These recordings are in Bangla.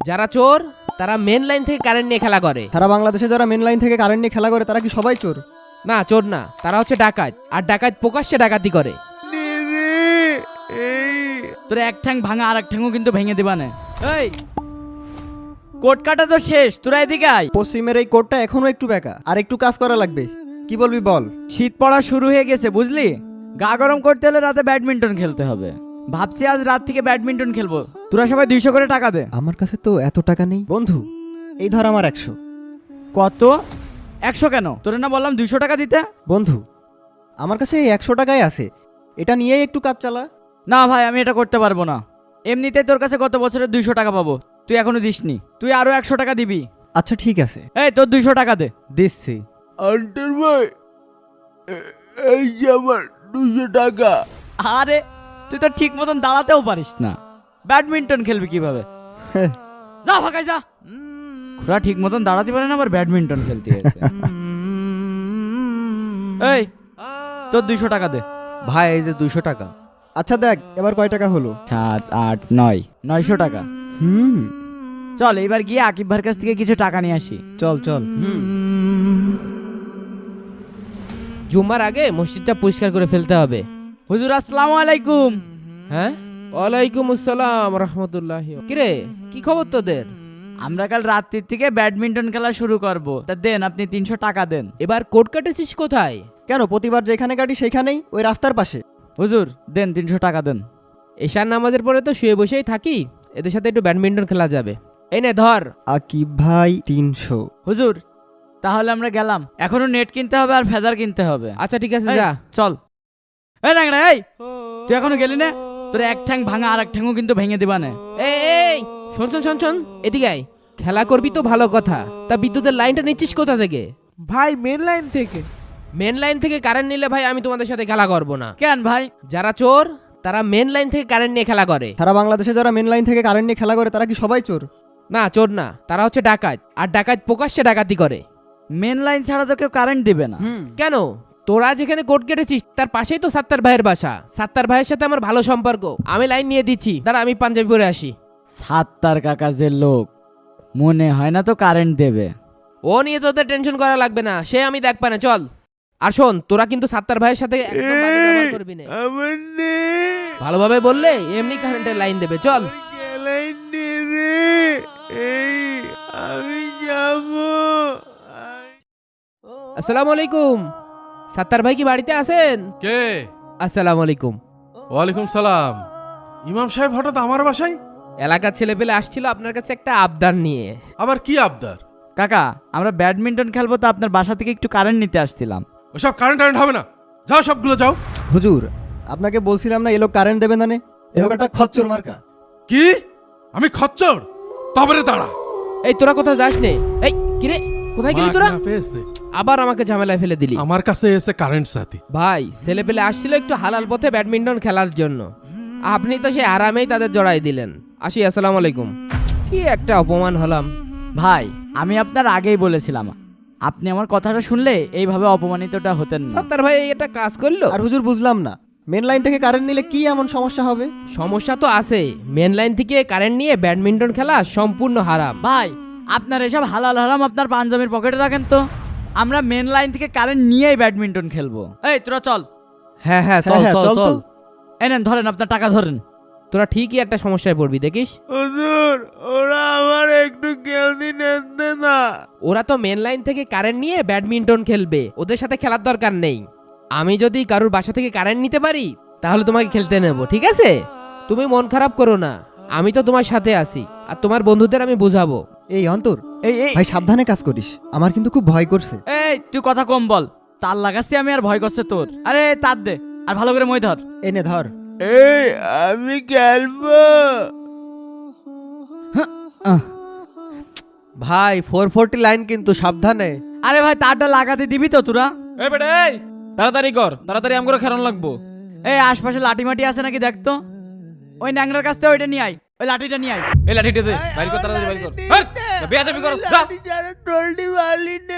যারা চোর তারা মেন লাইন থেকে কারেন্ট নিয়ে খেলা করে। সারা বাংলাদেশে যারা মেন লাইন থেকে কারেন্ট নিয়ে খেলা করে তারা কি সবাই চোর? না, চোর না, তারা হচ্ছে ডাকাত। আর ডাকাত প্রকাশ্যে ডাকাতি করে। তোর এক ঠ্যাং ভাঙা আর এক ঠ্যাংও কিন্তু ভেঙে দিবা না। এই কোট কাটা তো শেষ, তোরা এদিকে আয়। পশ্চিমের এই কোটটা এখনো একটু বেঁকা, আর একটু কাজ করা লাগবে। কি বলবি বল। শীত পড়া শুরু হয়ে গেছে বুঝলি, গা গরম করতে হলে রাতে ব্যাডমিন্টন খেলতে হবে। ভাবছি আজ রাত থেকে ব্যাডমিন্টন খেলবো। তোরা সবাই 200 করে টাকা দে। আমার কাছে তো এত টাকা নেই বন্ধু, এই ধর আমার 100। কত? 100 কেন? তোরে না বললাম 200 টাকা দিতে? বন্ধু আমার কাছে এই 100 টাকাই আছে, এটা নিয়েই একটু কাজ চালা। না ভাই, আমি এটা করতে পারবো না। এমনিতেই তোর কাছে গত বছরে 200 টাকা পাবো, তুই এখনো দিসনি। তুই আরো 100 টাকা দিবি। আচ্ছা ঠিক আছে, এই তোর 200 টাকা দে। দিচ্ছি। আন্টার ভাই, এই যে আমার 200 টাকা। আরে তুই তো ঠিক মতন দাঁড়াতেও পারিস না, ব্যাডমিন্টন খেলবি কিভাবে? যা ফাঁকাই যা। খুড়া ঠিক মতন দাঁড়াতে পারে না, আবার ব্যাডমিন্টন খেলতে গেছে। এই তোর 200 টাকা দে। ভাই এই যে 200 টাকা। আচ্ছা দেখ এবার কয় টাকা হলো। 7, 8, 9, 900 টাকা। চল এবার গিয়ে আকিব ভাইয়ের কাছ থেকে কিছু টাকা নিয়ে আসি। চল চল। জুম্মার আগে মসজিদটা পরিষ্কার করে ফেলতে হবে। হুজুর আসসালামু আলাইকুম। হ্যাঁ, ওয়ালাইকুম আসসালাম রাহমাতুল্লাহ। কিরে, কি খবর তোদের? আমরা কাল রাত্রির থেকে ব্যাডমিন্টন খেলা শুরু করব, তা দেন আপনি 300 টাকা দেন। এবার কোট কাটেছিস কোথায়? কেন, প্রতিবার যেখানে কাটি সেইখানেই, ওই রাস্তার পাশে। হুজুর দেন 300 টাকা দেন। এশার নামাজের পরে তো শুয়ে বসেই থাকি, এদের সাথে একটু ব্যাডমিন্টন খেলা যাবে। এই নে ধর। আকিব ভাই 300। হুজুর তাহলে আমরা গেলাম, এখনো নেট কিনতে হবে আর ফেদার কিনতে হবে। আচ্ছা ঠিক আছে, এই, যা। চল। এই রাংড়া, এই তুই এখনো গেলি না? তোর এক ঠ্যাং ভাঙা আর এক ঠ্যাংও কিন্তু ভেঙে দিবা না। এই শোন শোন শোন শোন, এদিকে আয়। খেলা করবি তো ভালো কথা, তা বিদ্যুতের লাইনটা নিচ্ছিস কোথা থেকে? ভাই মেন লাইন থেকে। মেন লাইন থেকে কারেন্ট নিলে ভাই আমি তোমাদের সাথে খেলা করব না। কেন ভাই? যারা চোর তারা মেন লাইন থেকে কারেন্ট নিয়ে খেলা করে। সারা বাংলাদেশে যারা মেন লাইন থেকে কারেন্ট নিয়ে খেলা করে তারা কি সবাই চোর? না, চোর না, তারা হচ্ছে ডাকাত। আর ডাকাত প্রকাশ্যে ডাকাতি করে। মেন লাইন ছাড়া তো কেউ কারেন্ট দিবে না। কেন? তোরা যেখানে কোর্ট কেটেছিস তার পাশেই তো সাত্তার ভাইয়ের বাসা। সাত্তার ভাইয়ের সাথে আমার ভালো সম্পর্ক, আমি লাইন নিয়ে দিচ্ছি। দাঁড়া, আমি পাঞ্জাবি পরে আসি। সাত্তার কাকা যে লোক, মনে হয় না তো কারেন্ট দেবে। ও নিয়ে তোদের টেনশন করা লাগবে না, সে আমি দেখবা না। চল। আর শোন, তোরা কিন্তু সাত্তার ভাইয়ের সাথে একদম বাজে ব্যবহার করবি না। আমার নে ভালোভাবে বললে এমনি কারেন্টের লাইন দেবে। চল। লাইন দে রে। এই আমি যাব। আসসালামু আলাইকুম। সাত্তার ভাই কি বাড়িতে আছেন? কে? আসসালামু আলাইকুম। ওয়ালাইকুম সালাম। ইমাম সাহেব হঠাৎ আমার বাসায়? এলাকার ছেলেপেলে আসছিল আপনার কাছে একটা আবদার নিয়ে। আবার কি আবদার? কাকা আমরা ব্যাডমিন্টন খেলবো, তো আপনার বাসা থেকে একটু কারেন্ট নিতে আসছিলাম। ওসব কারেন্ট হবে না, যাও সবগুলো যাও। হুজুর আপনাকে বলছিলাম না, এ লোক কারেন্ট দেবে না নে। এ লোক একটা খচ্চর মার্কা। কি? আমি খচ্চর? তবে দাঁড়া। এই তোরা কোথাও যাস নে। এই কিরে, কোথায় গেলি তোরা? মাগনা পেয়েছে। আবার আমাকে ঝামেলায় ফেলে দিলি। আমার কাছে এসে কারেন্ট সাথী। ভাই ছেলেপেলে আসছিল একটু হালাল পথে ব্যাডমিন্টন খেলার জন্য, আপনি তো সেই আরামেই তাদের জড়াই দিলেন। আসি, আসসালামু আলাইকুম। কি একটা অপমান হলাম। ভাই আমি আপনার আগেই বলেছিলাম, আপনি আমার কথাটা শুনলে এইভাবে অপমানিতটা হতেন না। সাত্তার ভাই এটা কাজ করলো। আর হুজুর বুঝলাম না, মেন লাইন থেকে কারেন্ট নিলে কি এমন সমস্যা হবে? সমস্যা তো আছে, মেন লাইন থেকে কারেন্ট নিয়ে ব্যাডমিন্টন খেলা সম্পূর্ণ হারাম। ভাই আপনার এসব হালাল হারাম আপনার পাঞ্জাবির পকেটে রাখেন তো, আমরা মেন লাইন থেকে কারেন্ট নিয়েই ব্যাডমিন্টন খেলবো। এই তোরা চল। হ্যাঁ হ্যাঁ, চল হ্যাঁ, চল চল তো। চল। এই নেন ধরেন, আপনার টাকা ধরেন। তোরা ঠিকই একটা সমস্যায় পড়বি দেখিস। হুজুর ওরা আমার একটু খেলতে নেন না। ওরা তো মেন লাইন থেকে কারেন্ট নিয়ে ব্যাডমিন্টন খেলবে, ওদের সাথে খেলার দরকার নেই। আমি যদি কারোর বাসা থেকে কারেন্ট নিতে পারি তাহলে তোমাকে খেলতে নেব, ঠিক আছে? তুমি মন খারাপ করো না, আমি তো তোমার সাথে আছি। আর তোমার বন্ধুদের আমি বুঝাবো। এই অন্তর এই এই ভাই সাবধানে কাজ করিস, আমার কিন্তু খুব ভয় করছে। এই তুই কথা কম বল, তার লাগাচ্ছি আমি আর ভয় করছে তোর। আরে তার দে, আর ভালো করে মই ধর। এনে ধর। এই আমি খেলবো। ভাই 440 লাইন কিন্তু, সাবধানে। আরে ভাই তারটা লাগাতে দিবি তো তোরা? এই বেটা এই তাড়াতাড়ি কর, তাড়াতাড়ি আমগরে খেরন লাগবো। এই আশপাশে লাঠি মাটি আছে নাকি দেখতো। ওই ন্যাংরার কাছ থেকে ওইটা নিয়ে আয়, ওই লাঠিটা নিয়ে আয়। এই লাঠিটা দে, বাইর কর, তাড়াতাড়ি বাইর কর। হট, বেয়াদবি করছ যা।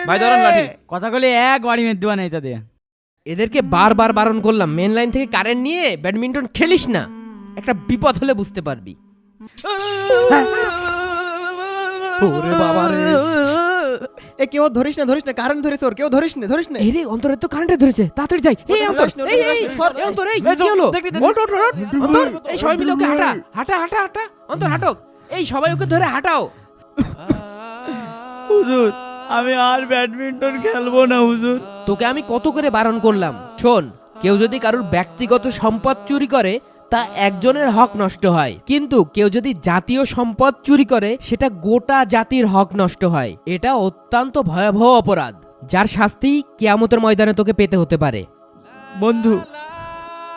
ভাই ধরেন লাঠি। কথা কইলে এক বাড়ি মেদ দিবা নাই তা দিয়ে। এদেরকে বারবার বারণ করলাম মেন লাইন থেকে কারেন্ট নিয়ে ব্যাডমিন্টন খেলিস না, একটা বিপদ হলে বুঝতে পারবি। ওরে বাবা রে এ কেউ ধরিস না কারেন্ট ধরে তোর কেউ ধরিস না এই রে অন্তরে তো কারেন্টে ধরেছে, তাড়াতাড়ি যাই। এই অন্তর, এই সর, এই অন্তর, এই কি হলো? ওঠ, অন্তর, এই সবাই মিলে ওকে হাঁটা, অন্তর হাঁটক, এই সবাই ওকে ধরে হাঁটাও। হুজুর আমি আর ব্যাডমিন্টন খেলবো না হুজুর। তোকে আমি কত করে বারণ করলাম, শোন, কেউ যদি কারোর ব্যক্তিগত সম্পদ চুরি করে তা একজনের হক নষ্ট হয়, কিন্তু কেউ যদি জাতীয় সম্পদ চুরি করে সেটা গোটা জাতির হক নষ্ট হয়। এটা অত্যন্ত ভয়াবহ অপরাধ, যার শাস্তি কিয়ামতের ময়দানে তোকে পেতে হতে পারে। বন্ধু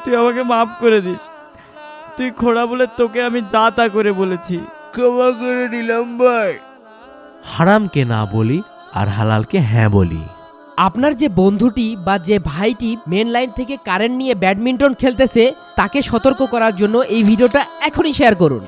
তুই আমাকে মাফ করে দিস, তুই খোড়া বলে তোকে আমি যা তা করে বলেছি। ক্ষমা করে দিলাম ভাই। হারামকে না বলি আর হালালকে হ্যাঁ বলি। আপনার যে বন্ধুটি বা যে ভাইটি মেন লাইন থেকে কারেন্ট নিয়ে ব্যাডমিন্টন খেলতেছে তাকে সতর্ক করার জন্য এই ভিডিওটা এখনই শেয়ার করুন।